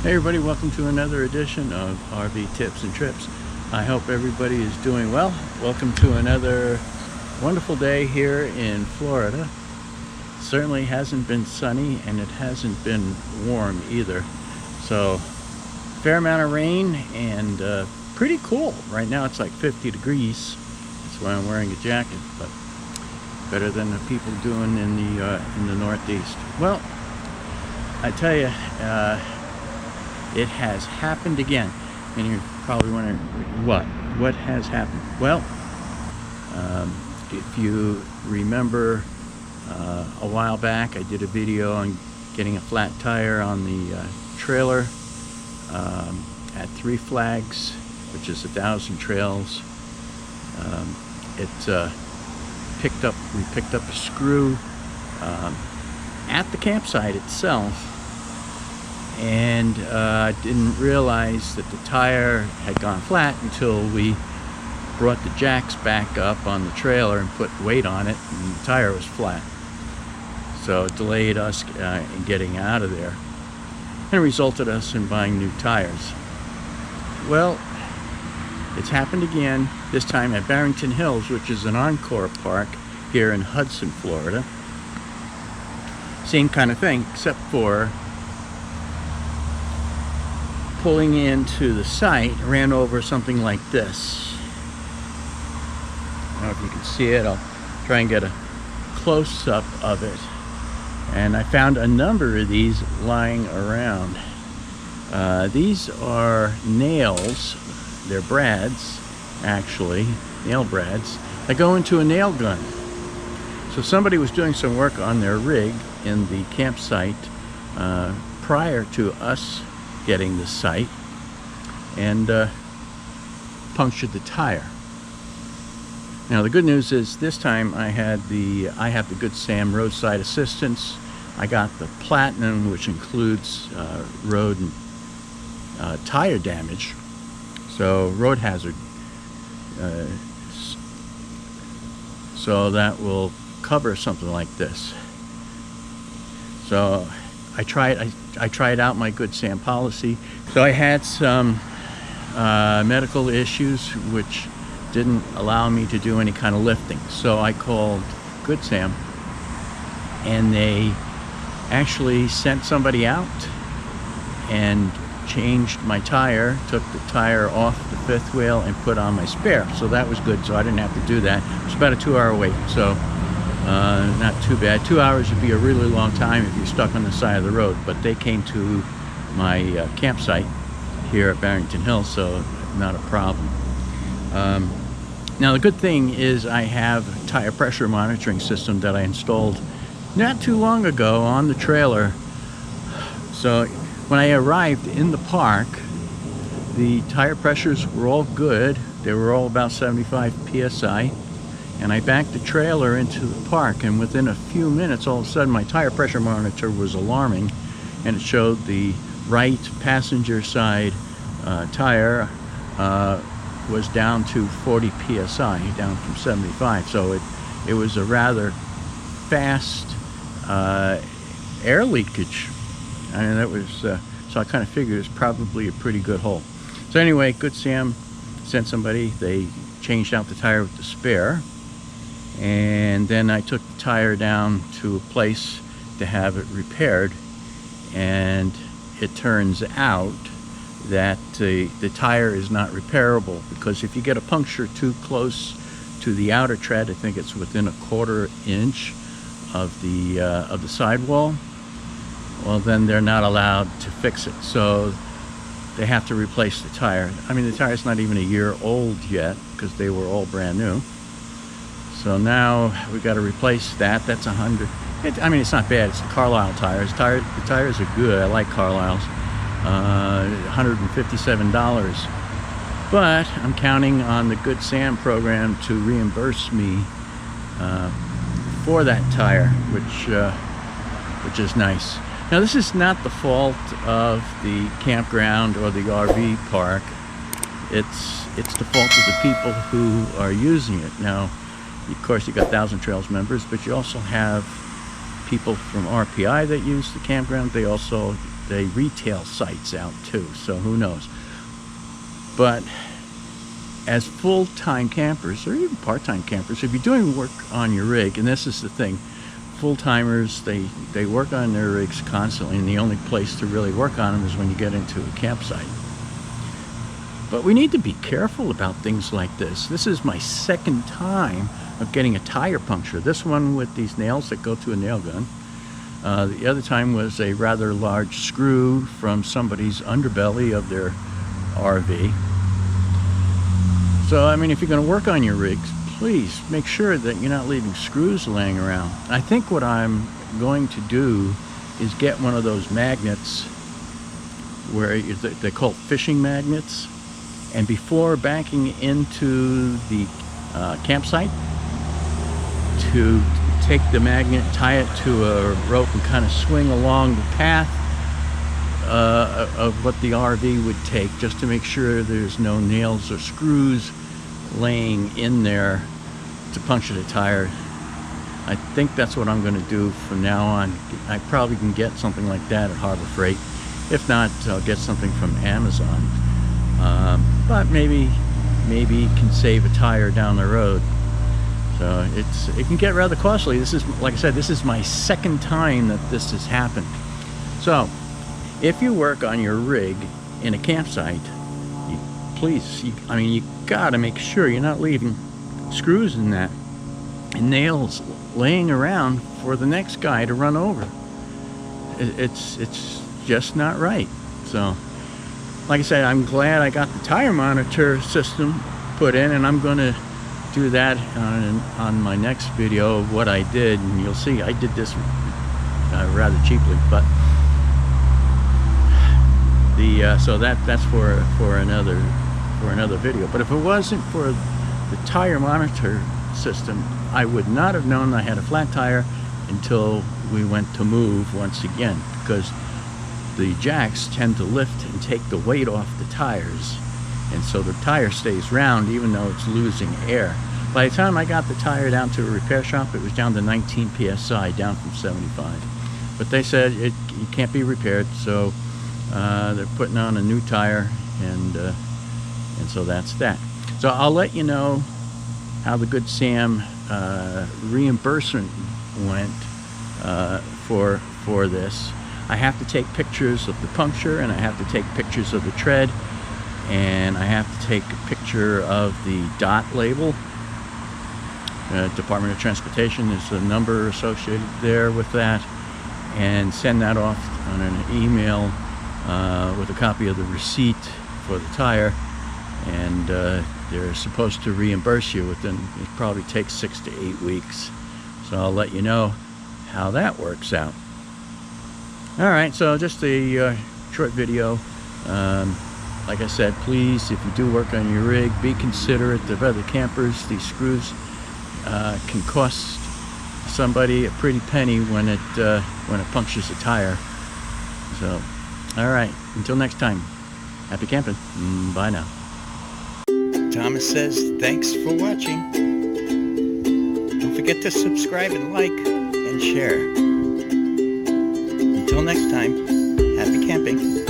Hey everybody, welcome to another edition of RV Tips and Trips. I hope everybody is doing well. Welcome to another wonderful day here in Florida. Certainly hasn't been sunny and it hasn't been warm either. So fair amount of rain and pretty cool. Right now it's like 50 degrees. That's why I'm wearing a jacket, but better than the people doing in the Northeast. Well, I tell you, it has happened again. And you're probably wondering, what has happened? Well, if you remember a while back, I did a video on getting a flat tire on the trailer at Three Flags, which is 1,000 trails. We picked up a screw at the campsite itself, and didn't realize that the tire had gone flat until we brought the jacks back up on the trailer and put weight on it, and the tire was flat. So it delayed us in getting out of there and resulted us in buying new tires. Well, it's happened again, this time at Barrington Hills, which is an Encore park here in Hudson, Florida. Same kind of thing, except for pulling into the site, ran over something like this. I don't know if you can see it. I'll try and get a close-up of it. And I found a number of these lying around. These are nails. They're brads, actually, nail brads, that go into a nail gun. So somebody was doing some work on their rig in the campsite prior to us getting the site, and punctured the tire. Now the good news is this time I have the Good Sam roadside assistance. I got the Platinum, which includes road and tire damage, so road hazard. So that will cover something like this. So I tried out my Good Sam policy. So I had some medical issues which didn't allow me to do any kind of lifting. So I called Good Sam, and they actually sent somebody out and changed my tire, took the tire off the fifth wheel and put on my spare. So that was good, so I didn't have to do that. It was about a 2-hour wait, so not too bad. 2 hours would be a really long time if you're stuck on the side of the road, but they came to my campsite here at Barrington Hills, so not a problem. Now the good thing is I have a tire pressure monitoring system that I installed not too long ago on the trailer. So when I arrived in the park, the tire pressures were all good. They were all about 75 psi. And I backed the trailer into the park, and within a few minutes, all of a sudden, my tire pressure monitor was alarming, and it showed the right passenger side tire was down to 40 psi, down from 75. So it was a rather fast air leakage. I mean, that was so I kind of figured it's probably a pretty good hole. So anyway, Good Sam sent somebody. They changed out the tire with the spare. And then I took the tire down to a place to have it repaired, and it turns out that the tire is not repairable, because if you get a puncture too close to the outer tread, I think it's within a 1/4 inch of the sidewall, well then they're not allowed to fix it, so they have to replace the tire. I mean, the tire's not even a year old yet, because they were all brand new. So now we got to replace that. That's $100. I mean, it's not bad. It's the Carlisle tires. The tires are good. I like Carlisle's. $157. But I'm counting on the Good Sam program to reimburse me for that tire, which is nice. Now, this is not the fault of the campground or the RV park. It's the fault of the people who are using it. Now, of course, you got 1,000 Trails members, but you also have people from RPI that use the campground. They also they retail sites out too, so who knows. But as full-time campers, or even part-time campers, if you're doing work on your rig, and this is the thing, full-timers, they work on their rigs constantly, and the only place to really work on them is when you get into a campsite. But we need to be careful about things like this. This is my second time of getting a tire puncture. This one with these nails that go to a nail gun. The other time was a rather large screw from somebody's underbelly of their RV. So, I mean, if you're going to work on your rigs, please make sure that you're not leaving screws laying around. I think what I'm going to do is get one of those magnets where they call it fishing magnets, and before backing into the campsite, to take the magnet, tie it to a rope, and kind of swing along the path of what the RV would take, just to make sure there's no nails or screws laying in there to puncture the tire. I think that's what I'm going to do from now on. I probably can get something like that at Harbor Freight. If not, I'll get something from Amazon. But maybe can save a tire down the road. So it can get rather costly. This is, like I said, this is my second time that this has happened. So if you work on your rig in a campsite, you gotta make sure you're not leaving screws in that and nails laying around for the next guy to run over. It's just not right. So, like I said, I'm glad I got the tire monitor system put in, and I'm going to do that on my next video of what I did, and you'll see I did this rather cheaply, but so that's for another video. But if it wasn't for the tire monitor system, I would not have known I had a flat tire until we went to move once again, because the jacks tend to lift and take the weight off the tires, and so the tire stays round even though it's losing air. By the time I got the tire down to a repair shop, it was down to 19 psi, down from 75. But they said it can't be repaired, so they're putting on a new tire, and so that's that. So I'll let you know how the Good Sam reimbursement went for this. I have to take pictures of the puncture, and I have to take pictures of the tread, and I have to take a picture of the dot label. Department of Transportation, there's a number associated there with that, and send that off on an email with a copy of the receipt for the tire, and they're supposed to reimburse you within, it probably takes 6 to 8 weeks. So I'll let you know how that works out. Alright, so just a short video. Like I said, please, if you do work on your rig, be considerate of other campers. These screws can cost somebody a pretty penny when it punctures a tire. So, alright, until next time, happy camping. Bye now. Thomas says thanks for watching. Don't forget to subscribe and like and share. Until next time, happy camping.